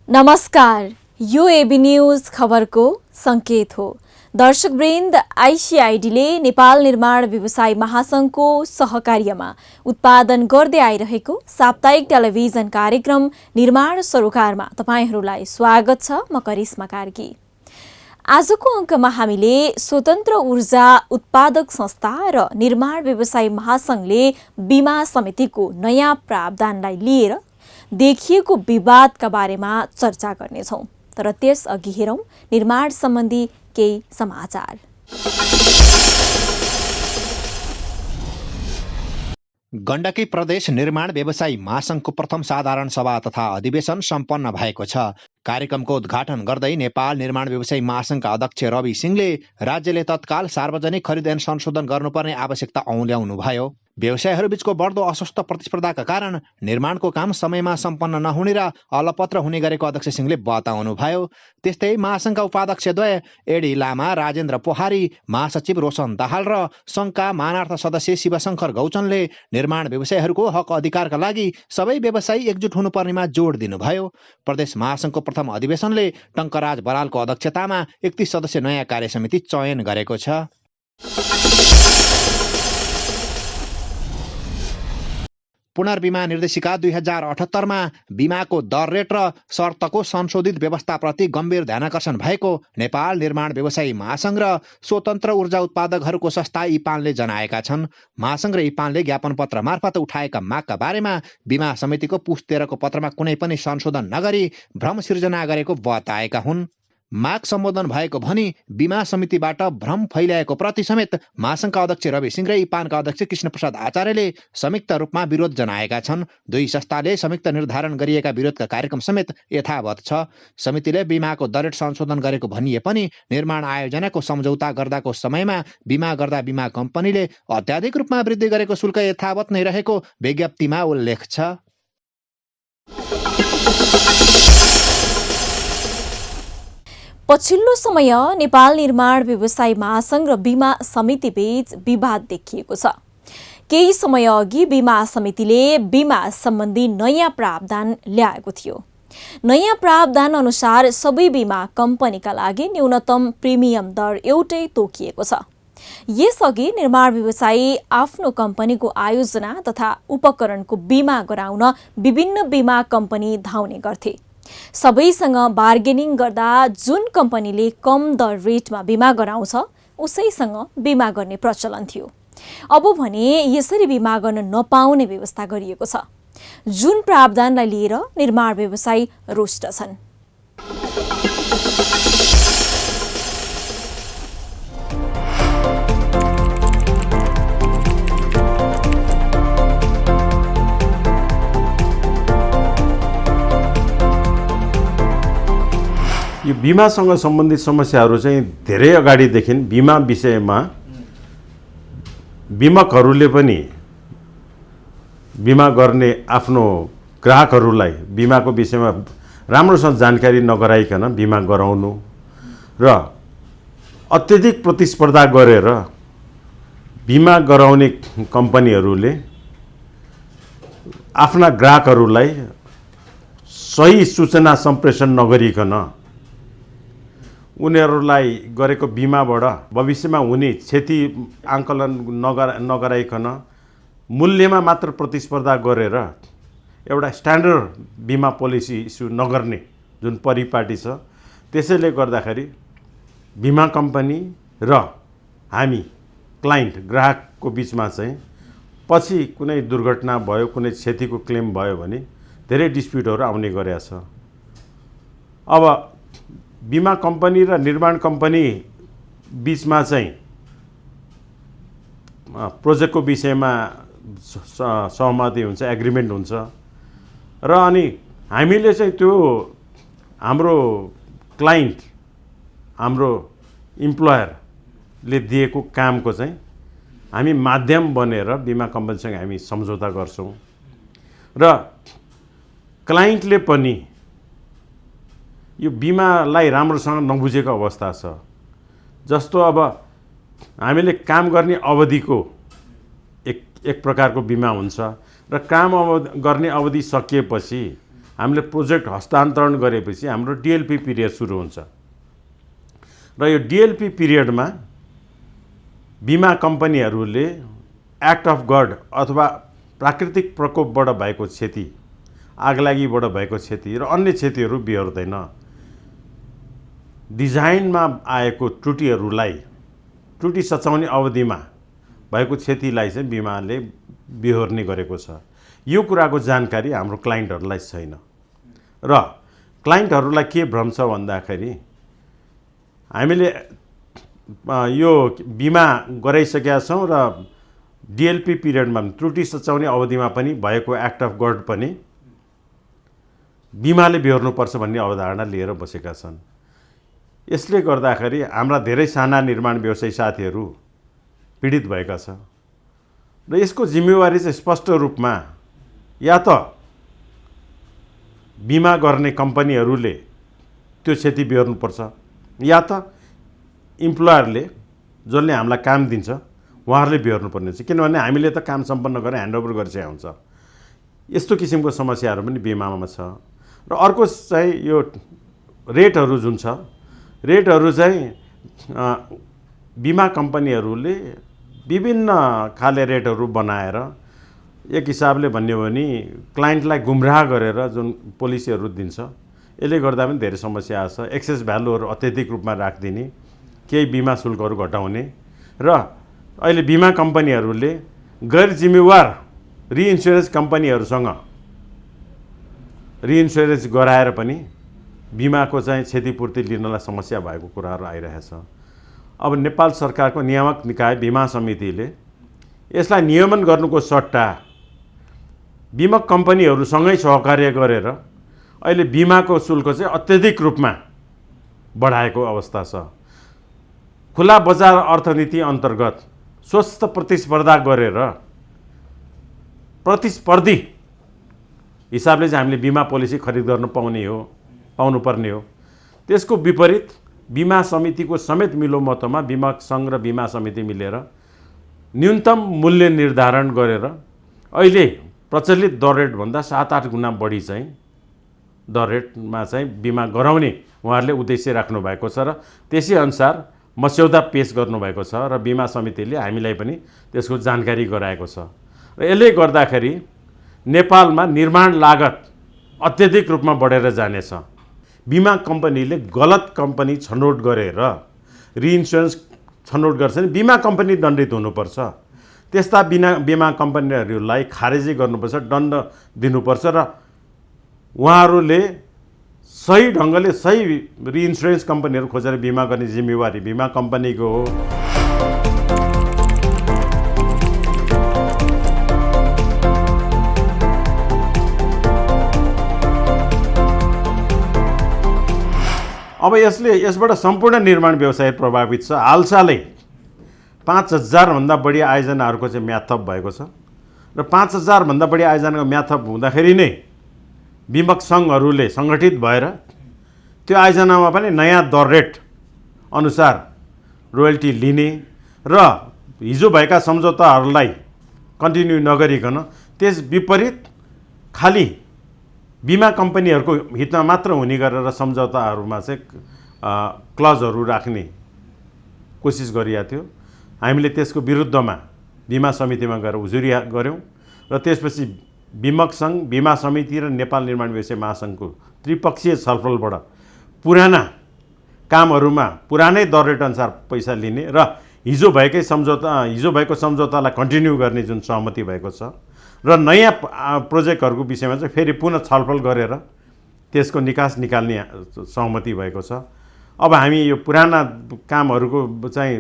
नमस्कार, यो AB news खबरको संकेत हो। दर्शकवृन्द, आइसिआइडीले नेपाल निर्माण व्यवसाय महासंघको सहकार्यमा उत्पादन गर्दै आइरहेको साप्ताहिक टेलिभिजन कार्यक्रम निर्माण सरोकारमा तपाईहरूलाई स्वागत छ। म करिश्मा कार्की। आजको अङ्कमा हामीले स्वतन्त्र ऊर्जा उत्पादक संस्था र निर्माण व्यवसाय महासंघले बीमा समितिको नयाँ प्रावधानलाई लिएर देखिएको विवादका बारेमा चर्चा गर्नेछौँ। तर त्यसअघि हेरौँ निर्माण सम्बन्धी केही समाचार। गण्डकी प्रदेश निर्माण व्यवसायी महासंघको प्रथम साधारण सभा तथा अधिवेशन सम्पन्न भएको छ। कार्यक्रमको उद्घाटन गर्दै नेपाल निर्माण व्यवसायी महासंघका अध्यक्ष रवि सिंहले राज्यले तत्काल सार्वजनिक खरिद ऐन संशोधन गर्नुपर्ने आवश्यकता औल्याउनुभयो। व्यवसायीहरूबीचको बढ्दो अस्वस्थ प्रतिस्पर्धाका कारण निर्माणको काम समयमा सम्पन्न नहुने र अलपत्र हुने गरेको अध्यक्ष सिंहले बताउनुभयो। त्यस्तै महासंघका उपाध्यक्षद्वय एडी लामा, राजेन्द्र पोहारी, महासचिव रोशन दाहाल र संघका मानार्थ सदस्य शिवशंकर गौचनले निर्माण व्यवसायीहरूको हक अधिकारका लागि सबै व्यवसायी एकजुट हुनुपर्नेमा जोड दिनुभयो। प्रदेश महासंघको प्रथम अधिवेशनले टंकराज बरालको अध्यक्षतामा 31 सदस्य नयाँ कार्यसमिति चयन गरेको छ। पुनर्बिमा निर्देशिका 2078मा बिमाको दर रेट र शर्तको संशोधित व्यवस्थाप्रति गम्भीर ध्यानाकर्षण भएको नेपाल निर्माण व्यवसायी महासंघ र स्वतन्त्र ऊर्जा उत्पादकहरूको संस्था इपानले जनाएका छन्। महासंघ र इपानले ज्ञापन पत्र मार्फत उठाएका मागका बारेमा बिमा समितिको पुस 13को पत्रमा कुनै पनि संशोधन नगरी भ्रम सिर्जना गरेको बताएका हुन्। माग सम्बोधन भएको भनी बिमा समितिबाट भ्रम फैल्याएको प्रति समेत महासंघका अध्यक्ष रवि सिंह र इपानका अध्यक्ष कृष्णप्रसाद आचार्यले संयुक्त रूपमा विरोध जनाएका छन्। दुई संस्थाले संयुक्त निर्धारण गरिएका विरोधका कार्यक्रम समेत यथावत छ। समितिले बिमाको दर रेट संशोधन गरेको भनिए पनि निर्माण आयोजनाको सम्झौता गर्दाको समयमा बिमा गर्दा बिमा कम्पनीले अत्याधिक रूपमा वृद्धि गरेको शुल्क यथावत नै रहेको विज्ञप्तिमा उल्लेख छ। पछिल्लो समय नेपाल निर्माण व्यवसाय महासंघ र बिमा समिति बीच विवाद देखिएको छ। केही समय अघि बिमा समितिले बिमा सम्बन्धी नयाँ प्रावधान ल्याएको थियो। नयाँ प्रावधान अनुसार सबै बिमा कम्पनीका लागि न्यूनतम प्रिमियम दर एउटै तोकिएको छ। यसअघि निर्माण व्यवसायी आफ्नो कम्पनीको आयोजना तथा उपकरणको बिमा गराउन विभिन्न बिमा कम्पनी धाउने गर्थे। सबैसँग बार्गेनिङ गर्दा जुन कम्पनीले कम दर रेटमा बिमा गराउँछ उसैसँग बिमा गर्ने प्रचलन थियो। अब भने यसरी बिमा गर्न नपाउने व्यवस्था गरिएको छ, जुन प्रावधानलाई लिएर निर्माण व्यवसायी रुष्ट छन्। यो बिमासँग सम्बन्धित समस्याहरू चाहिँ धेरै अगाडिदेखि बिमा विषयमा बिमकहरूले पनि बिमा गर्ने आफ्नो ग्राहकहरूलाई बिमाको विषयमा राम्रोसँग जानकारी नगराइकन बिमा गराउनु र अत्यधिक प्रतिस्पर्धा गरेर बिमा गराउने कम्पनीहरूले आफ्ना ग्राहकहरूलाई सही सूचना सम्प्रेषण नगरिकन उनीहरूलाई गरेको बिमाबाट भविष्यमा हुने क्षति आंकलन नगराइकन मूल्यमा मात्र प्रतिस्पर्धा गरेर एउटा स्ट्यान्डर्ड बिमा पोलिसी इस्यु नगर्ने जुन परिपाटी छ, त्यसैले गर्दाखेरि बिमा कम्पनी र हामी क्लाइन्ट ग्राहकको बिचमा चाहिँ पछि कुनै दुर्घटना भयो, कुनै क्षतिको क्लेम भयो भने धेरै डिस्प्युटहरू आउने गरेको छ। अब बिमा कम्पनी र निर्माण कम्पनी बिचमा चाहिँ प्रोजेक्टको विषयमा सहमति हुन्छ, एग्रिमेन्ट हुन्छ र अनि हामीले चाहिँ त्यो हाम्रो क्लाइन्ट, हाम्रो इम्प्लोयर ले दिएको कामको चाहिँ हामी माध्यम बनेर बिमा कम्पनीसँग हामी सम्झौता गर्छौं र क्लाइन्टले पनि यो बिमालाई राम्रोसँग नबुझेको अवस्था छ। जस्तो अब हामीले काम गर्ने अवधिको एक प्रकारको बिमा हुन्छ र काम गर्ने अवधि सकिएपछि हामीले प्रोजेक्ट हस्तान्तरण गरेपछि हाम्रो डिएलपी पिरियड सुरु हुन्छ र यो डिएलपी पिरियडमा बिमा कम्पनीहरूले एक्ट अफ गड अथवा प्राकृतिक प्रकोपबाट भएको क्षति, आगलागीबाट भएको क्षति र अन्य क्षतिहरू बिहोर्दैन। डिजाइनमा आएको त्रुटि सचाउने अवधिमा भएको क्षतिलाई चाहिँ बिमाले बिहोर्ने गरेको छ। यो कुराको जानकारी हाम्रो क्लाइन्टहरूलाई छैन र क्लाइन्टहरूलाई के भ्रम छ भन्दाखेरि हामीले यो बिमा गराइसकेका छौँ र डिएलपी पिरियडमा त्रुटि सचाउने अवधिमा पनि भएको एक्ट अफ गड पनि बिमाले बिहोर्नुपर्छ भन्ने अवधारणा लिएर बसेका छन्। यसले गर्दाखेरि हाम्रा धेरै साना निर्माण व्यवसायी साथीहरू पीडित भएका छ र यसको जिम्मेवारी चाहिँ स्पष्ट रूपमा या त बिमा गर्ने कम्पनीहरूले त्यो क्षति बिहोर्नुपर्छ या त इम्प्लोयरले जसले हामीलाई काम दिन्छ उहाँहरूले बिहोर्नुपर्ने छ। किनभने हामीले त काम सम्पन्न गरेर ह्यान्डओभर गरिसकेका हुन्छ। यस्तो किसिमको समस्याहरू पनि बिमामा छ। र अर्को चाहिँ यो रेटहरू जुन छ, रेटहरू चाहिँ बिमा कम्पनीहरूले विभिन्न खाले रेटहरू बनाएर एक हिसाबले भन्यो भने क्लाइन्टलाई गुमराह गरेर जुन पोलिसीहरू दिन्छ, यसले गर्दा पनि धेरै समस्या छ। एक्सेस भ्यालुहरू अत्यधिक रूपमा राखिदिने, केही बिमा शुल्कहरू घटाउने र अहिले बिमा कम्पनीहरूले गैर जिम्मेवार रिइन्स्योरेन्स कम्पनीहरूसँग रिइन्स्योरेन्स गराएर पनि बिमाको चाहिँ क्षतिपूर्ति लिनलाई समस्या भएको कुराहरू आइरहेछ। अब नेपाल सरकारको नियामक निकाय बिमा समितिले यसलाई नियमन गर्नुको सट्टा बिमा कम्पनीहरूसँगै सहकार्य गरेर अहिले बिमाको शुल्क चाहिँ अत्यधिक रूपमा बढाएको अवस्था छ। खुला बजार अर्थनीति अन्तर्गत स्वस्थ प्रतिस्पर्धा गरेर प्रतिस्पर्धी हिसाबले चाहिँ हामीले बिमा पोलिसी खरिद गर्न पाउनुपर्ने हो। त्यसको विपरीत बिमा समितिको समेत मिलोमतोमा बिमा सङ्घ र बिमा समिति मिलेर न्यूनतम मूल्य निर्धारण गरेर अहिले प्रचलित दर रेटभन्दा 7-8 गुणा बढी चाहिँ दर रेटमा चाहिँ बिमा गराउने उहाँहरूले उद्देश्य राख्नु भएको छ र त्यसै अनुसार मस्यौदा पेश गर्नुभएको छ र बिमा समितिले हामीलाई पनि त्यसको जानकारी गराएको छ। र यसले गर्दाखेरि नेपालमा निर्माण लागत अत्यधिक रूपमा बढेर जानेछ। बिमा कम्पनीले गलत कम्पनी छनौट गरेर रिइन्स्योरेन्स छनौट गर्छ भने बिमा कम्पनी दण्डित हुनुपर्छ। त्यस्ता बिमा कम्पनीहरूलाई खारेजी गर्नुपर्छ, दण्ड दिनुपर्छ र उहाँहरूले सही ढङ्गले सही रिइन्स्योरेन्स कम्पनीहरू खोजेर बिमा गर्ने जिम्मेवारी बिमा कम्पनीको हो। अब यसबाट सम्पूर्ण निर्माण व्यवसाय प्रभावित छ। हालसालै 5000 भन्दा बढी आयोजनाहरूको चाहिँ म्याथप भएको छ र 5000 भन्दा बढी आयोजनाको म्याथप हुँदाखेरि नै बिमक सङ्घहरूले सङ्गठित भएर त्यो आयोजनामा पनि नयाँ दर रेट अनुसार रोयल्टी लिने र हिजो भएका सम्झौताहरूलाई कन्टिन्यू नगरिकन त्यस विपरीत खाली बिमा कम्पनीहरूको हितमा मात्र हुने गरेर सम्झौताहरूमा चाहिँ क्लजहरू राख्ने कोसिस गरिएको थियो। हामीले त्यसको विरुद्धमा बिमा समितिमा गएर उजुरी गऱ्यौँ र त्यसपछि बिमक सङ्घ, बिमा समिति र नेपाल निर्माण व्यवसाय महासङ्घको त्रिपक्षीय छलफलबाट पुराना कामहरूमा पुरानै दर रेट अनुसार पैसा लिने र हिजो भएको सम्झौतालाई कन्टिन्यू गर्ने जुन सहमति भएको छ र नयाँ प्रोजेक्टहरूको विषयमा चाहिँ फेरि पुनः छलफल गरेर त्यसको निकास निकाल्ने सहमति भएको छ। अब हामी यो पुराना कामहरूको चाहिँ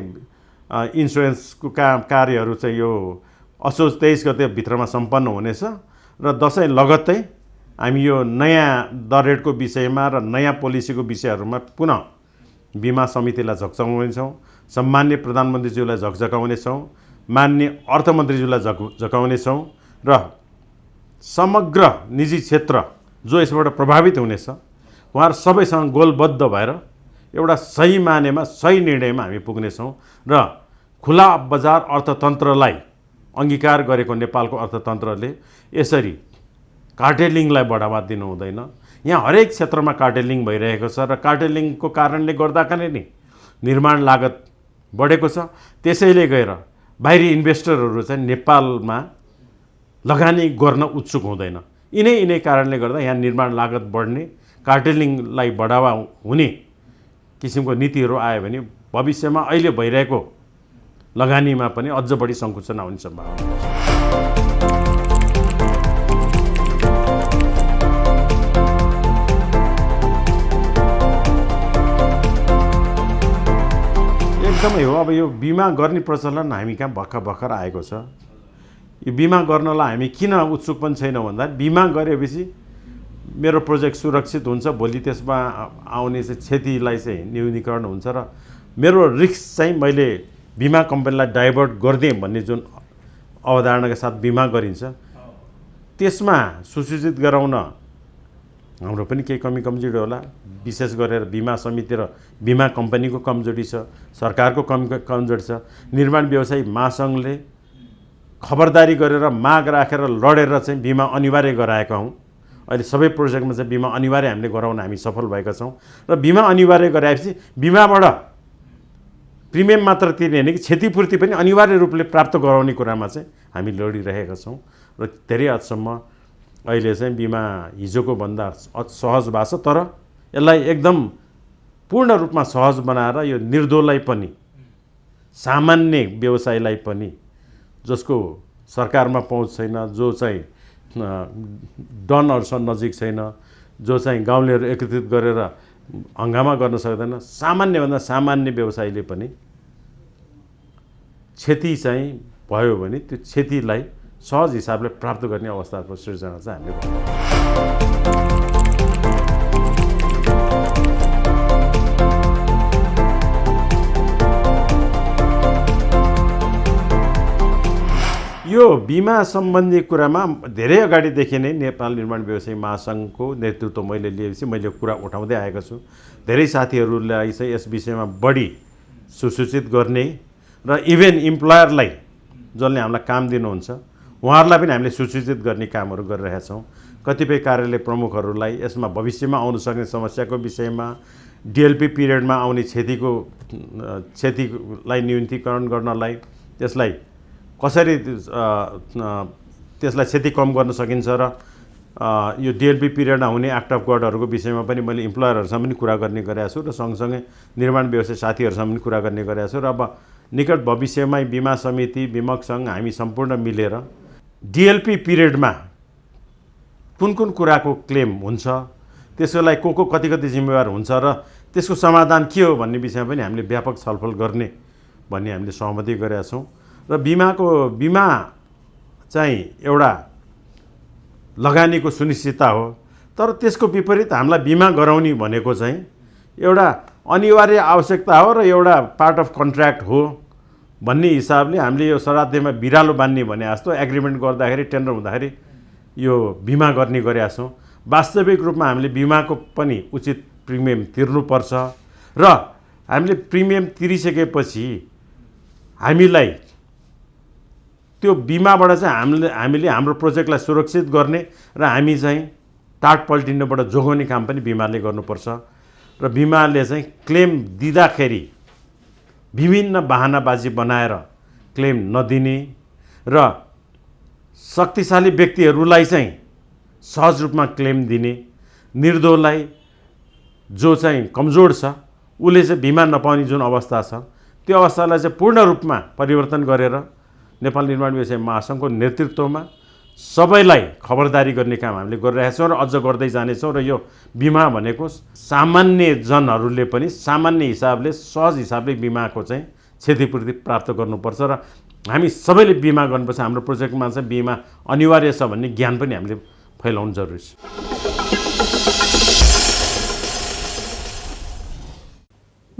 इन्सुरेन्सको कार्यहरू चाहिँ यो असोज 23 गते भित्रमा सम्पन्न हुनेछ र दसैँ लगत्तै हामी यो नयाँ दर रेटको विषयमा र नयाँ पोलिसीको विषयहरूमा पुनः बिमा समितिलाई झकझकाउनेछौँ, सम्मान्य प्रधानमन्त्रीज्यूलाई झकझकाउनेछौँ, मान्य अर्थमन्त्रीज्यूलाई झकाउनेछौँ र समग्र निजी क्षेत्र जो यसबाट प्रभावित हुनेछ उहाँहरू सबैसँग गोलबद्ध भएर एउटा सही मानेमा सही निर्णयमा हामी पुग्नेछौँ र खुला बजार अर्थतन्त्रलाई अङ्गीकार गरेको नेपालको अर्थतन्त्रले यसरी कार्टेलिङलाई बढावा दिनु हुँदैन। यहाँ हरेक क्षेत्रमा कार्टेलिङ भइरहेको छ र कार्टेलिङको कारणले गर्दाखेरि नै निर्माण लागत बढेको छ। त्यसैले गएर बाहिरी इन्भेस्टरहरू चाहिँ नेपालमा लगानी गर्न उत्सुक हुँदैन। यिनै कारणले गर्दा यहाँ निर्माण लागत बढ्ने, कार्टेलिङलाई बढावा हुने किसिमको नीतिहरू आयो भने भविष्यमा अहिले भइरहेको लगानीमा पनि अझ बढी सङ्कुचन आउने सम्भावना छ। एकदमै हो। अब यो बिमा गर्ने प्रचलन हामी कहाँ भर्खर आएको छ। यो बिमा गर्नलाई हामी किन उत्सुक पनि छैनौँ भन्दा बिमा गरेपछि मेरो प्रोजेक्ट सुरक्षित हुन्छ, भोलि त्यसमा आउने चाहिँ क्षतिलाई चाहिँ न्यूनीकरण हुन्छ र मेरो रिस्क चाहिँ मैले बिमा कम्पनीलाई डाइभर्ट गरिदिएँ भन्ने जुन अवधारणाका साथ बिमा गरिन्छ त्यसमा सुसूचित गराउन हाम्रो पनि केही कमी कमजोरी होला। विशेष गरेर बिमा समिति र बिमा कम्पनीको कमजोरी छ, सरकारको कमजोरी छ। निर्माण व्यवसायी महासङ्घले खबरदारी गरेर माग राखेर लडेर चाहिँ बिमा अनिवार्य गराएका हौँ। अहिले सबै प्रोजेक्टमा चाहिँ बिमा अनिवार्य हामीले गराउन हामी सफल भएका छौँ र बिमा अनिवार्य गराएपछि बिमाबाट प्रिमियम मात्र तिर्ने होइन कि क्षतिपूर्ति पनि अनिवार्य रूपले प्राप्त गराउने कुरामा चाहिँ हामी लडिरहेका छौँ र धेरै हदसम्म अहिले चाहिँ बिमा हिजोको भन्दा सहज भएको छ। तर यसलाई एकदम पूर्ण रूपमा सहज बनाएर यो निर्दोषलाई पनि, सामान्य व्यवसायीलाई पनि, जसको सरकारमा पहुँच छैन, जो चाहिँ डनहरूसँग नजिक छैन, जो चाहिँ गाउँलेहरू एकत्रित गरेर हङ्गामा गर्न सक्दैन, सामान्यभन्दा सामान्य व्यवसायीले पनि क्षति चाहिँ भयो भने त्यो क्षतिलाई सहज हिसाबले प्राप्त गर्ने अवस्थाको सृजना चाहिँ हामीले यो बिमा सम्बन्धी कुरामा धेरै अगाडिदेखि नै नेपाल निर्माण व्यवसायी महासङ्घको नेतृत्व मैले लिएपछि मैले कुरा उठाउँदै आएको छु। धेरै साथीहरूलाई चाहिँ यस विषयमा बढी सुसूचित गर्ने र इभेन इम्प्लोयरलाई जसले हामीलाई काम दिनुहुन्छ उहाँहरूलाई पनि हामीले सूचित गर्ने कामहरू गरिरहेका छौँ। कतिपय कार्यालय प्रमुखहरूलाई यसमा भविष्यमा आउन सक्ने समस्याको विषयमा, डिएलपी पिरियडमा आउने क्षतिलाई न्यूनीकरण गर्नलाई, त्यसलाई कसरी त्यसलाई क्षति कम गर्न सकिन्छ र यो डिएलपी पिरियडमा हुने एक्ट अफ गडहरूको विषयमा पनि मैले इम्प्लोयरहरूसँग पनि कुरा गर्ने गरेको छु र सँगसँगै निर्माण व्यवसाय साथीहरूसँग पनि कुरा गर्ने गरेको छु। र अब निकट भविष्यमा बिमा समिति, बिमक सङ्घ हामी सम्पूर्ण मिलेर डिएलपी पिरियडमा कुन कुराको क्लेम हुन्छ, त्यसलाई को कति जिम्मेवार हुन्छ र त्यसको समाधान के हो भन्ने विषयमा पनि हामीले व्यापक छलफल गर्ने भन्ने हामीले सहमति गरेका छौँ। र बिमा चाहिँ एउटा लगानीको सुनिश्चितता हो, तर त्यसको विपरीत हामीलाई बिमा गराउने भनेको चाहिँ एउटा अनिवार्य आवश्यकता हो र एउटा पार्ट अफ कन्ट्र्याक्ट हो भन्ने हिसाबले हामीले यो सराध्यमा बिरालो बान्ने भने जस्तो एग्रिमेन्ट गर्दाखेरि, टेन्डर हुँदाखेरि यो बिमा गर्ने गरेका छौँ। वास्तविक रूपमा हामीले बिमाको पनि उचित प्रिमियम तिर्नुपर्छ र हामीले प्रिमियम तिरिसकेपछि हामीलाई त्यो बिमाबाट चाहिँ हामीले हाम्रो प्रोजेक्टलाई सुरक्षित गर्ने र हामी चाहिँ टाट पल्टिनबाट जोगाउने काम पनि बिमाले गर्नुपर्छ। र बिमाले चाहिँ क्लेम दिँदाखेरि विभिन्न बहानाबाजी बनाएर क्लेम नदिने र शक्तिशाली व्यक्तिहरूलाई चाहिँ सहज रूपमा क्लेम दिने, निर्दोषलाई जो चाहिँ कमजोर छ उसले चाहिँ बिमा नपाउने जुन अवस्था छ त्यो अवस्थालाई चाहिँ पूर्ण रूपमा परिवर्तन गरेर नेपाल निर्माण व्यवसाय महासङ्घको नेतृत्वमा सबैलाई खबरदारी गर्ने काम हामीले गरिरहेका छौँ र अझ गर्दै जानेछौँ। र यो बिमा भनेको सामान्य जनहरूले पनि सामान्य हिसाबले, सहज हिसाबले बिमाको चाहिँ क्षतिपूर्ति प्राप्त गर्नुपर्छ र हामी सबैले बिमा गर्नुपर्छ। हाम्रो प्रोजेक्टमा चाहिँ बिमा अनिवार्य छ भन्ने ज्ञान पनि हामीले फैलाउनु जरुरी छ।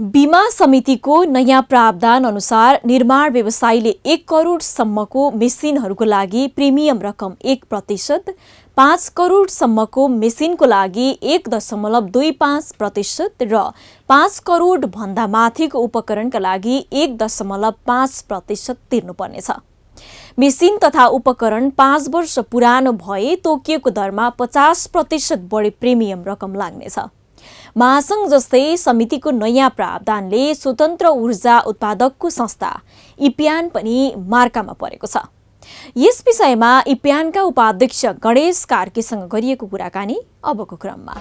बीमा समितिको नयाँ प्रावधान अनुसार निर्माण व्यवसायीले 1 करोडसम्मको मेसिनहरूको लागि प्रिमियम रकम 1%, 5 करोडसम्मको मेसिनको लागि 1.25% र 5 करोड भन्दा माथिको उपकरणका लागि 1.5% तिर्नुपर्नेछ। मेसिन तथा उपकरण 5 वर्ष पुरानो भए तोकिएको दरमा 50% बढी प्रिमियम रकम लाग्नेछ। महासंघ जस्तै समितिको नयाँ प्रावधानले स्वतन्त्र ऊर्जा उत्पादकको संस्था इप्यान पनि मार्कामा परेको छ। यस विषयमा इप्यानका उपाध्यक्ष गणेश कार्कीसँग गरिएको कुराकानी अबको क्रममा।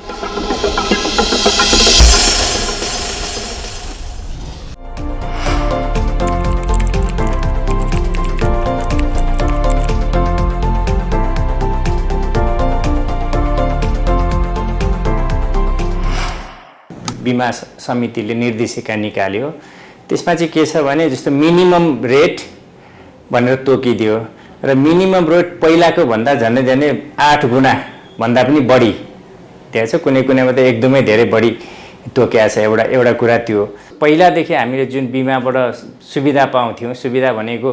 बीमा समितिले निर्देशिका निकाल्यो। त्यसमा चाहिँ के छ भने जस्तो मिनिमम रेट भनेर तोकिदियो र मिनिमम रेट पहिलाको भन्दा झन्डै 8 गुणा भन्दा पनि बढी त्यहाँ छ। कुनै कुनैमा त एकदमै धेरै बढी तोकिया छ। एउटा कुरा त्यो पहिलादेखि हामीले जुन बिमाबाट सुविधा पाउँथ्यौँ, सुविधा भनेको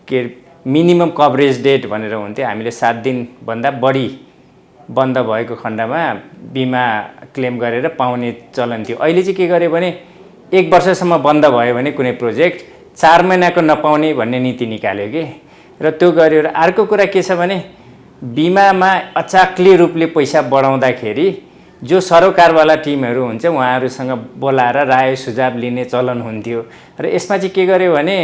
के मिनिमम कभरेज डेट भनेर हुन्थ्यो। हामीले 7 दिनभन्दा बढी बन्द भएको खण्डमा बिमा क्लेम गरेर पाउने चलन थियो। अहिले चाहिँ के गर्यो भने 1 वर्षसम्म बन्द भयो भने कुनै प्रोजेक्ट 4 महिनाको नपाउने भन्ने नीति निकाल्यो कि र त्यो गर्यो। र अर्को कुरा के छ भने बिमामा अचाक्ली रूपले पैसा बढाउँदाखेरि जो सरोकारवाला टिमहरू हुन्छ उहाँहरूसँग बोलाएर राय सुझाव लिने चलन हुन्थ्यो। र यसमा चाहिँ के गर्यो भने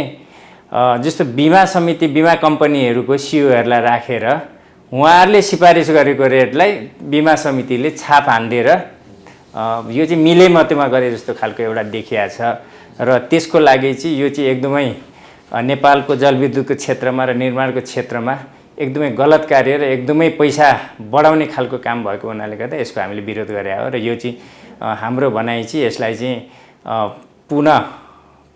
जस्तो बिमा समिति बिमा कम्पनीहरूको सिओहरूलाई राखेर उहाँहरूले सिफारिस गरेको रेटलाई बिमा समितिले छाप हान्दिएर यो चाहिँ मिलेमतेमा गरे जस्तो खालको एउटा देखिया छ। र त्यसको लागि चाहिँ यो चाहिँ एकदमै नेपालको जलविद्युतको क्षेत्रमा र निर्माणको क्षेत्रमा एकदमै गलत कार्य र एकदमै पैसा बढाउने खालको काम भएको हुनाले गर्दा यसको हामीले विरोध गरे हो। र यो चाहिँ हाम्रो भनाइ चाहिँ यसलाई चाहिँ पुनः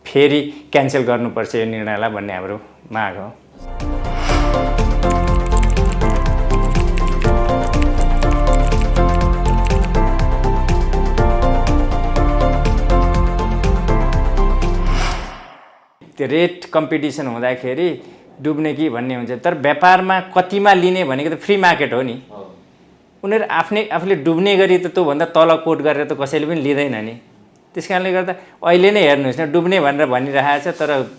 फेरि क्यान्सल गर्नुपर्छ यो निर्णयलाई भन्ने हाम्रो माग हो। त्यो रेट कम्पिटिसन हुँदाखेरि डुब्ने कि भन्ने हुन्छ। तर व्यापारमा कतिमा लिने भनेको त फ्री मार्केट हो नि। उनीहरू आफूले डुब्ने गरी त त्योभन्दा तल कोट गरेर त कसैले पनि लिँदैन नि। त्यस कारणले गर्दा अहिले नै हेर्नुहोस् न डुब्ने भनेर भनिरहेको छ तर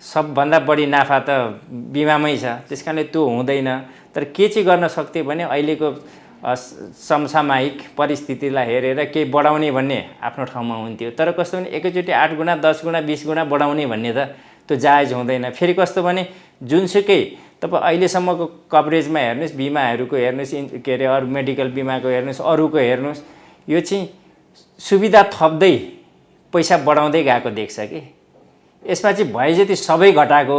सबभन्दा बढी नाफा त बिमामै छ। त्यस कारणले त्यो हुँदैन। तर के चाहिँ गर्न सक्थ्यो भने अहिलेको समसामयिक परिस्थितिलाई हेरेर केही बढाउने भन्ने आफ्नो ठाउँमा हुन्थ्यो। तर कस्तो भने एकैचोटि 8 गुणा 10 गुणा 20 गुणा बढाउने भन्ने त त्यो जायज हुँदैन। फेरि कस्तो भने जुनसुकै तपाईँ अहिलेसम्मको कभरेजमा हेर्नुहोस्, बिमाहरूको हेर्नुहोस्, के अरे अरू मेडिकल बिमाको हेर्नुहोस्, अरूको हेर्नुहोस्, यो चाहिँ सुविधा थप्दै पैसा बढाउँदै गएको देख्छ कि। यसमा चाहिँ भए जति सबै घटाएको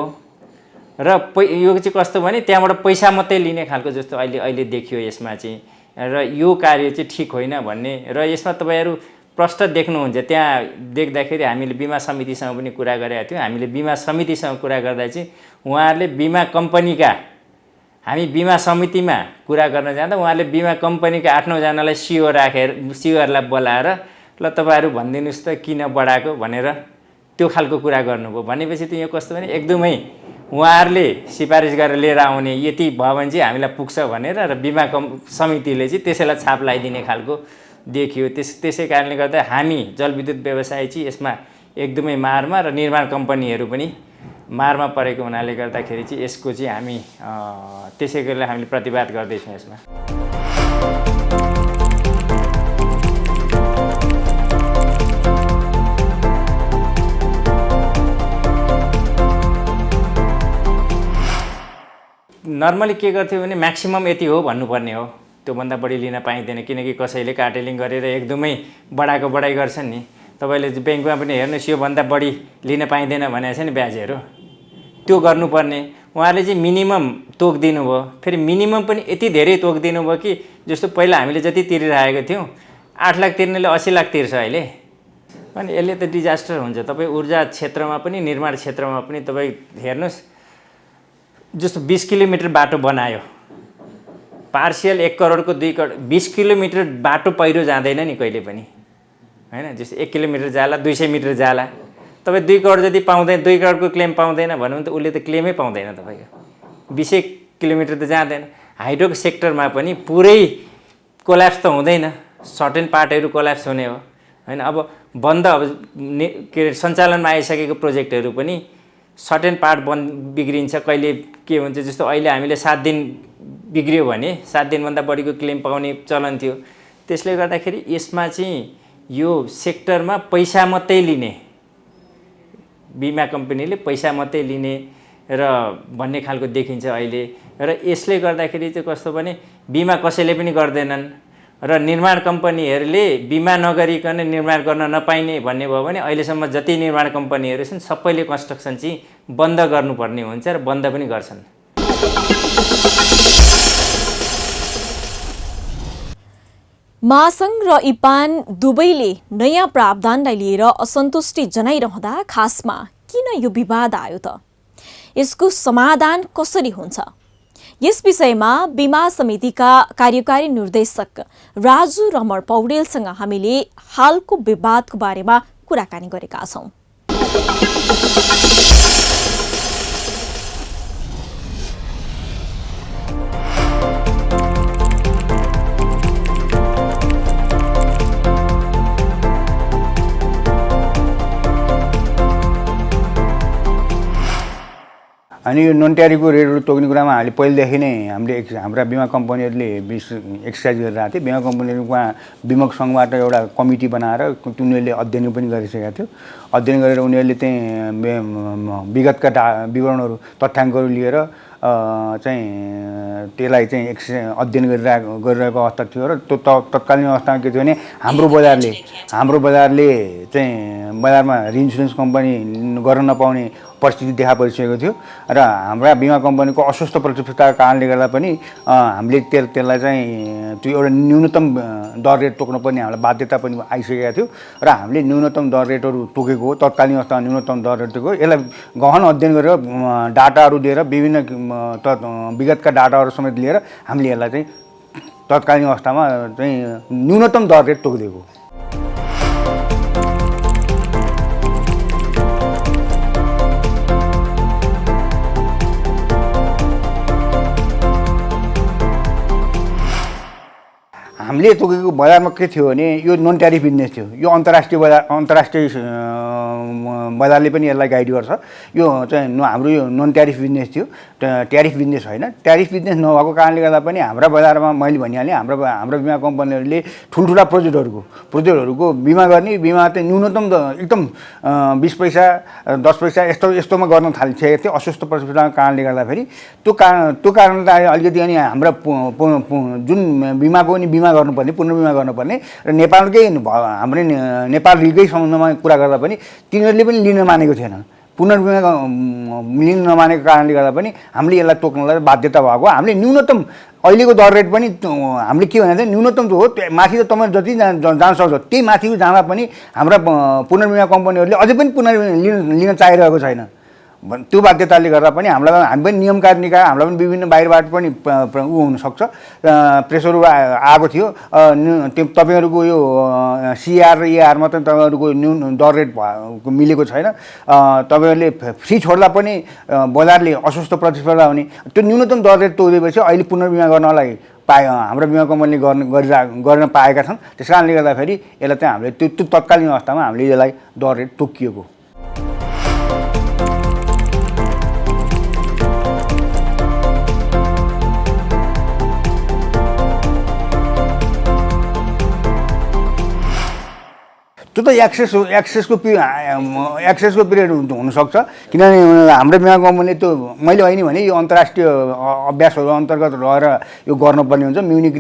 र यो चाहिँ कस्तो भने त्यहाँबाट पैसा मात्रै लिने खालको जस्तो अहिले देखियो यसमा चाहिँ। र यो कार्य चाहिँ ठिक होइन भन्ने र यसमा तपाईँहरू प्रष्ट देख्नुहुन्छ। त्यहाँ देख्दाखेरि हामीले बिमा समितिसँग पनि कुरा गरेका थियौँ। हामीले बिमा समितिसँग कुरा गर्दा चाहिँ उहाँहरूले बिमा कम्पनीका हामी बिमा समितिमा कुरा गर्न जाँदा उहाँहरूले बिमा कम्पनीका 8-9 जनालाई सिओहरूलाई बोलाएर ल तपाईँहरू भनिदिनुहोस् त किन बढाएको भनेर त्यो खालको कुरा गर्नुभयो। भनेपछि त यो कस्तो भने एकदमै उहाँहरूले सिफारिस गरेर लिएर आउने यति भयो भने चाहिँ हामीलाई पुग्छ भनेर र बिमा समितिले चाहिँ त्यसैलाई छाप लगाइदिने खालको देखियो। त्यसै कारणले गर्दा हामी जलविद्युत व्यवसाय चाहिँ यसमा एकदमै मारमा र निर्माण कम्पनीहरू पनि मारमा परेको हुनाले गर्दाखेरि चाहिँ यसको चाहिँ हामी त्यसै गरेर हामीले प्रतिवाद गर्दैछौँ यसमा। नर्मली के गर्थ्यो भने म्याक्सिमम यति हो भन्नुपर्ने हो। त्योभन्दा बढी लिन पाइँदैन किनकि कसैले कार्टेलिङ गरेर एकदमै बढाइ गर्छन् नि। तपाईँले ब्याङ्कमा पनि हेर्नुहोस् योभन्दा बढी लिन पाइँदैन भनेको छ नि ब्याजहरू, त्यो गर्नुपर्ने। उहाँले चाहिँ मिनिमम तोकिदिनु भयो। फेरि मिनिमम पनि यति धेरै तोकिदिनु भयो कि जस्तो पहिला हामीले जति तिरिरहेको थियौँ 8 लाख तिर्नेले 80 लाख तिर्छ अहिले। अनि यसले त डिजास्टर हुन्छ। तपाईँ ऊर्जा क्षेत्रमा पनि निर्माण क्षेत्रमा पनि तपाईँ हेर्नुहोस् जस्तो 20 किलोमिटर बाटो बनायो, पार्सियल 1 करोडको 2 करोड 20 किलोमिटर बाटो पहिरो जाँदैन नि कहिले पनि। होइन। जस्तो 1 किलोमिटर जाला 200 मिटर जाला, तपाईँ 2 करोड जति पाउँदैन, 2 करोडको क्लेम पाउँदैन भन्यो भने त उसले त क्लेमै पाउँदैन तपाईँको। 20 किलोमिटर त जाँदैन। हाइड्रोको सेक्टरमा पनि पुरै कोल्याप्स त हुँदैन, सर्टेन पार्टहरू कोल्याप्स हुने हो होइन। अब बन्द अब के अरे सञ्चालनमा आइसकेको प्रोजेक्टहरू पनि सर्टेन पार्ट बिग्रिन्छ, कहिले के हुन्छ। जस्तो अहिले हामीले 7 दिन बिग्रियो भने 7 दिनभन्दा बढीको क्लेम पाउने चलन थियो। त्यसले गर्दाखेरि यसमा चाहिँ यो सेक्टरमा पैसा मात्रै लिने, बिमा कम्पनीले पैसा मात्रै लिने र भन्ने खालको देखिन्छ अहिले। र यसले गर्दाखेरि चाहिँ कस्तो भने बिमा कसैले पनि गर्दैनन् र निर्माण कम्पनीहरूले बिमा नगरिकन निर्माण गर्न नपाइने भन्ने भयो भने अहिलेसम्म जति निर्माण कम्पनीहरू छन् सबैले कन्स्ट्रक्सन चाहिँ बन्द गर्नुपर्ने हुन्छ र बन्द पनि गर्छन्। महासङ्घ र इपान दुवैले नयाँ प्रावधानलाई लिएर असन्तुष्टि जनाइरहँदा खासमा किन यो विवाद आयो त? यसको समाधान कसरी हुन्छ? यस विषयमा बिमा समितिका कार्यकारी निर्देशक राजु रमण पौडेलसँग हामीले हालको विवादको बारेमा कुराकानी गरेका छौं। अनि यो नन ट्यारिफको रेटहरू तोक्ने कुरामा हामीले पहिलेदेखि नै हाम्रा बिमा कम्पनीहरूले एक्सर्साइज गरिरहेको थियो। बिमा कम्पनीहरूमा बिमक सङ्घबाट एउटा कमिटी बनाएर उनीहरूले अध्ययन पनि गरिसकेका थियो। अध्ययन गरेर उनीहरूले चाहिँ विगतका विवरणहरू तथ्याङ्कहरू लिएर चाहिँ त्यसलाई चाहिँ अध्ययन गरिरहेको अवस्था थियो। र त्यो तत्कालीन अवस्थामा के थियो भने हाम्रो बजारले चाहिँ बजारमा इन्सुरेन्स कम्पनी गर्न नपाउने परिस्थिति देखा परिसकेको थियो र हाम्रा बिमा कम्पनीको अस्वस्थ प्रतिस्पर्धाको कारणले गर्दा पनि हामीले त्यसलाई चाहिँ त्यो एउटा न्यूनतम दर रेट तोक्नुपर्ने हामीलाई बाध्यता पनि आइसकेको थियो र हामीले न्यूनतम दर रेटहरू तोकेको हो। तत्कालीन अवस्थामा न्यूनतम दर रेट तोकेको। यसलाई गहन अध्ययन गरेर डाटाहरू दिएर विभिन्न विगतका डाटाहरू समेत लिएर हामीले यसलाई चाहिँ तत्कालीन अवस्थामा चाहिँ न्यूनतम दर रेट तोकिदिएको। हामीले तोकेको बजारमा के थियो भने यो नन ट्यारिफ बिजनेस थियो। यो अन्तर्राष्ट्रिय बजारले पनि यसलाई गाइड गर्छ। यो चाहिँ हाम्रो यो नन ट्यारिफ बिजनेस थियो, ट्यारिफ बिजनेस होइन। ट्यारिफ बिजनेस नभएको कारणले गर्दा पनि हाम्रा बजारमा मैले भनिहालेँ हाम्रो बिमा कम्पनीहरूले ठुल्ठुला प्रोजेक्टहरूको बिमा गर्ने, बिमा चाहिँ न्यूनतम एकदम 20 पैसा 10 पैसा यस्तोमा गर्न थालिसकेको थियो अस्वस्थ प्रतिस्पर्धाको कारणले गर्दाखेरि। त्यो कारणले अलिकति अनि हाम्रा जुन बिमाको नि बिमा गर्नुपर्ने, पुनर्बिमा गर्नुपर्ने र नेपालकै हाम्रो नेपाल रिगकै सम्बन्धमा कुरा गर्दा पनि तिनीहरूले पनि लिन मानेको थिएन। पुनर्बिमा लिन नमानेको कारणले गर्दा पनि हामीले यसलाई तोक्नलाई बाध्यता भएको। हामीले न्यूनतम अहिलेको दर रेट पनि हामीले के भने न्यूनतम त हो, माथि त तपाईँ जति जान सक्छ त्यही माथि जाँदा पनि हाम्रा पुनर्बिमा कम्पनीहरूले अझै पनि पुनर्बिमा लिन चाहिरहेको छैन। त्यो बाध्यताले गर्दा पनि हामी पनि नियम कार्य निकाय हामीलाई पनि विभिन्न बाहिरबाट पनि हुनसक्छ प्रेसरहरू आएको थियो। तपाईँहरूको यो सिआर र एआरमा त तपाईँहरूको दर रेट मिलेको छैन। तपाईँहरूले फ्री छोड्दा पनि बजारले अस्वस्थ प्रतिस्पर्धा हुने, त्यो न्यूनतम दर रेट तोकिदिएपछि अहिले पुनर्बिमा गर्नलाई हाम्रो बिमा कम्पनीले गर्न पाएका छन्। त्यस कारणले गर्दाखेरि यसलाई चाहिँ हामीले त्यो तत्कालीन अवस्थामा हामीले यसलाई दर रेट तोकिएको। त्यो त एक्सेसको पिरियड हुनसक्छ। किनभने हाम्रो बिमा कम्पनीले त्यो मैले होइन भने यो अन्तर्राष्ट्रिय अभ्यासहरू अन्तर्गत रहेर यो गर्नुपर्ने हुन्छ। म्युनिक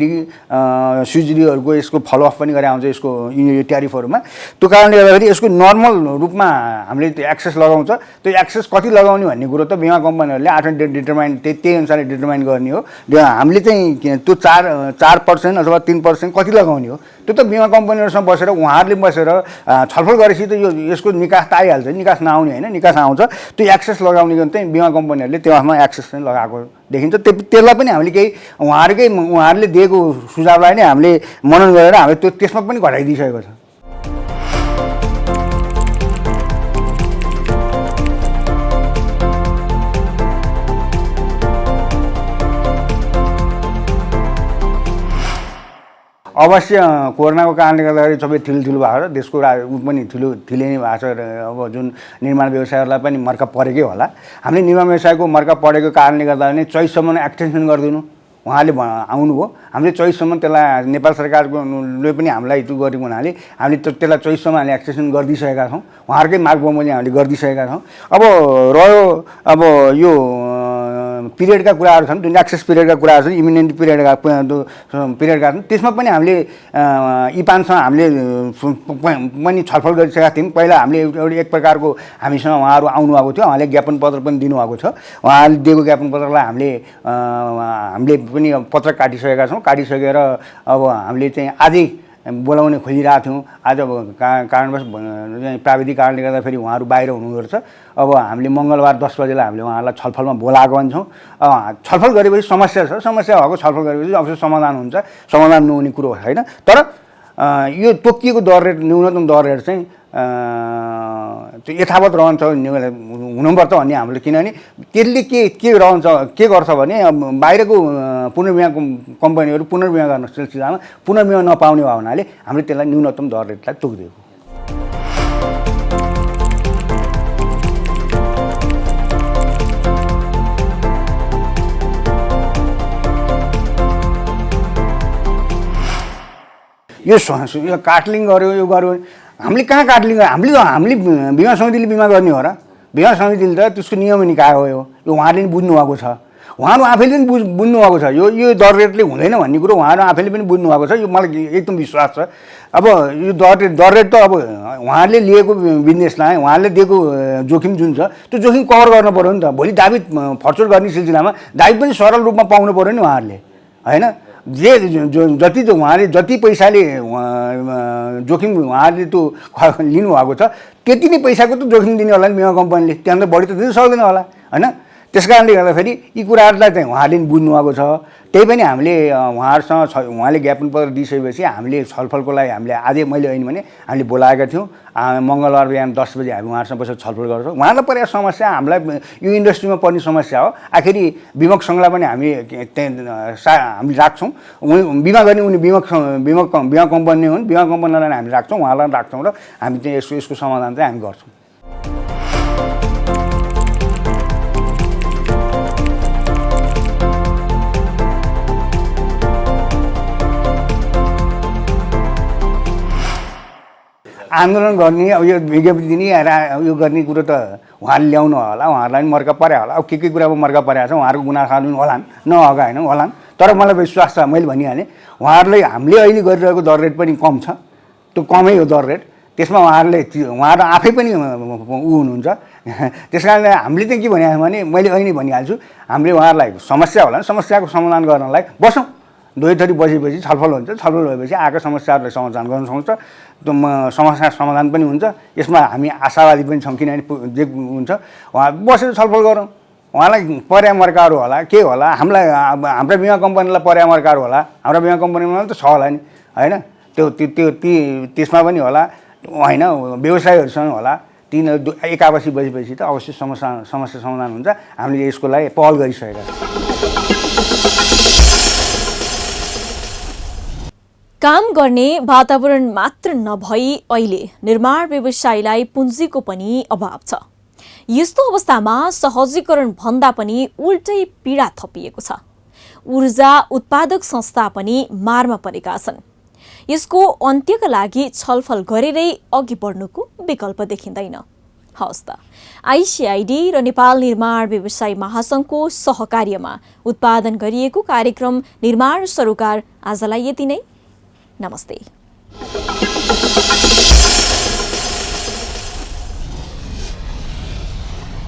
स्विजरीहरूको यसको फलोअप पनि गरे आउँछ यसको ट्यारिफहरूमा। त्यो कारणले गर्दाखेरि यसको नर्मल रूपमा हामीले त्यो एक्सेस लगाउँछ। त्यो एक्सेस कति लगाउने भन्ने कुरो त बिमा कम्पनीहरूले आफ्नो डिटरमाइन त्यही अनुसारले डिटरमाइन गर्ने हो। हामीले चाहिँ त्यो 4% अथवा 3% कति लगाउने हो त्यो त बिमा कम्पनीहरूसँग बसेर उहाँहरूले बसेर छलफल गरेपछि त यसको निकास त आइहाल्छ। निकास नआउने होइन, निकास आउँछ। त्यो एक्सेस लगाउने चाहिँ बिमा कम्पनीहरूले त्यसमा एक्सेस चाहिँ लगाएको देखिन्छ। त्यसलाई पनि हामीले केही उहाँहरूले दिएको सुझावलाई नै हामीले मनन गरेर हामीले त्यसमा पनि घटाइदिइसकेको छ। अवश्य कोरोनाको कारणले गर्दाखेरि सबै ठुलो भएको छ, देशको ऊ पनि ठिलै नै भएको छ। अब जुन निर्माण व्यवसायहरूलाई पनि मर्का परेकै होला। हामीले निर्माण व्यवसायको मर्का परेको कारणले गर्दा नै चैतसम्म एक्सटेन्सन गरिदिनु उहाँले आउनुभयो। हामीले चैतसम्म त्यसलाई नेपाल सरकारले पनि हामीलाई त्यो गरेको हुनाले हामीले त्यसलाई चैतसम्म हामीले एक्सटेन्सन गरिदिइसकेका छौँ। उहाँहरूकै माग बमोजिम हामीले गरिदिइसकेका छौँ। अब रह्यो अब यो पिरियडका कुराहरू छन्, जुन एक्सेस पिरियडका कुराहरू छन्, इमिनेन्ट पिरियडका छन्, त्यसमा पनि हामीले इपानसँग हामीले पनि छलफल गरिसकेका थियौँ। पहिला हामीले एक प्रकारको हामीसँग उहाँहरू आउनुभएको थियो, उहाँले ज्ञापन पत्र पनि दिनुभएको छ। उहाँले दिएको ज्ञापन पत्रलाई हामीले पनि पत्र काटिसकेका छौँ। काटिसकेर अब हामीले चाहिँ आजै बोलाउने खोजिरहेको थियौँ। आज अब कारणवश प्राविधिक कारणले गर्दाखेरि उहाँहरू बाहिर हुनुहुँदो रहेछ। अब हामीले मङ्गलबार 10 बजेलाई हामीले उहाँहरूलाई छलफलमा बोलाएको हुन्छौँ। छलफल गरेपछि समस्या छ, समस्या भएको छलफल गरेपछि अवश्य समाधान हुन्छ, समाधान नहुने कुरो होइन। तर यो तोकिएको दर रेट, न्यूनतम दर रेट चाहिँ त्यो यथावत रहन्छ हुनुपर्छ भन्ने हामीले, किनभने त्यसले के रहन्छ, के गर्छ भने बाहिरको पुनर्बिमा कम्पनीहरू पुनर्बिमा गर्न सिलसिलामा पुनर्बिमा नपाउने भयो हुनाले हामीले त्यसलाई न्यूनतम दर रेटलाई तोकिदिएको। यो काटलिङ गर्यो, यो गर्यो, हामीले कहाँ काटलिङ गर्यो? हामीले बिमा समितिले बिमा गर्ने हो र? बिमा समितिले त त्यसको नियम निकायो हो। यो उहाँहरूले पनि बुझ्नु भएको छ, उहाँहरू आफैले पनि बुझ्नु भएको छ। यो दर रेटले हुँदैन भन्ने कुरो उहाँहरू आफैले पनि बुझ्नु भएको छ। यो मलाई एकदम विश्वास छ। अब यो दर रेट त अब उहाँहरूले लिएको बिजनेसलाई उहाँहरूले दिएको जोखिम जुन छ त्यो जोखिम कभर गर्नु पऱ्यो नि त। भोलि दाबी फर्चुट गर्ने सिलसिलामा दाबी पनि सरल रूपमा पाउनु पऱ्यो नि उहाँहरूले, होइन? जति उहाँले जति पैसाले जोखिम उहाँले त्यो लिनुभएको छ त्यति नै पैसाको त जोखिम दिने होला नि बिमा कम्पनीले, त्यहाँ त बढी त दिन सक्दैन होला, होइन? त्यस कारणले गर्दाखेरि यी कुराहरूलाई चाहिँ उहाँले पनि बुझ्नुभएको छ। त्यही पनि हामीले उहाँहरूसँग उहाँले ज्ञापन पत्र दिइसकेपछि हामीले छलफलको लागि हामीले आजै मैले होइन भने हामीले बोलाएका थियौँ। मङ्गलबार बिहान 10 बजे हामी उहाँहरूसँग बसेर छलफल गर्छौँ। उहाँलाई परेको समस्या हामीलाई यो इन्डस्ट्रीमा पर्ने समस्या हो। आखिरी बिमक सङ्घलाई पनि हामी हामी राख्छौँ। बिमा गर्ने उनी बिमा कम्पनी हुन्, बिमा कम्पनीलाई हामी राख्छौँ, उहाँलाई राख्छौँ र हामी चाहिँ यसको समाधान चाहिँ हामी गर्छौँ। आन्दोलन गर्ने, अब यो विज्ञप्ति दिने यो गर्ने कुरो त उहाँहरूले ल्याउनु होला, उहाँहरूलाई पनि मर्का पर्या होला। अब के कुरामा मर्का परेको छ उहाँहरूको गुनासाहरू पनि होलान्, नहोगा होइन होलान्। तर मलाई विश्वास छ, मैले भनिहालेँ उहाँहरूले हामीले अहिले गरिरहेको दर रेट पनि कम छ, त्यो कमै हो दर रेट। त्यसमा उहाँहरू आफै पनि ऊ हुनुहुन्छ। त्यस कारणले हामीले चाहिँ के भनिहाल्छौँ भने मैले अहिले भनिहाल्छु, हामीले उहाँहरूलाई समस्या होला, समस्याको समाधान गर्नलाई बसौँ। दुई थरी बसेपछि छलफल हुन्छ, छलफल भएपछि आएको समस्याहरूलाई समाधान गर्न सक्छ, त्यो समस्या समाधान पनि हुन्छ। यसमा हामी आशावादी पनि छौँ, किनभने जे हुन्छ उहाँ बसेर छलफल गरौँ। उहाँलाई पर्या मर्काहरू होला, के होला, हामीलाई हाम्रा बिमा कम्पनीलाई पर्या मर्काहरू होला, हाम्रा बिमा कम्पनीमा त छ होला नि, होइन? त्यसमा पनि होला, होइन? व्यवसायहरूसँग होला। तिनीहरू एक आपसी बसेपछि त अवश्य समस्या समाधान हुन्छ। हामीले यसको लागि पहल गरिसकेका छौँ। काम गर्ने वातावरण मात्र नभई अहिले निर्माण व्यवसायलाई पुँजीको पनि अभाव छ। यस्तो अवस्थामा सहजीकरण भन्दा पनि उल्टै पीडा थपिएको छ। ऊर्जा उत्पादक संस्था पनि मारमा परेका छन्। यसको अन्त्यका लागि छलफल गरेरै अघि बढ्नुको विकल्प देखिँदैन। हवस् त, आइसिआइडी र नेपाल निर्माण व्यवसाय महासंघको सहकार्यमा उत्पादन गरिएको कार्यक्रम निर्माण सरोकार आजलाई यति नै। नमस्ते।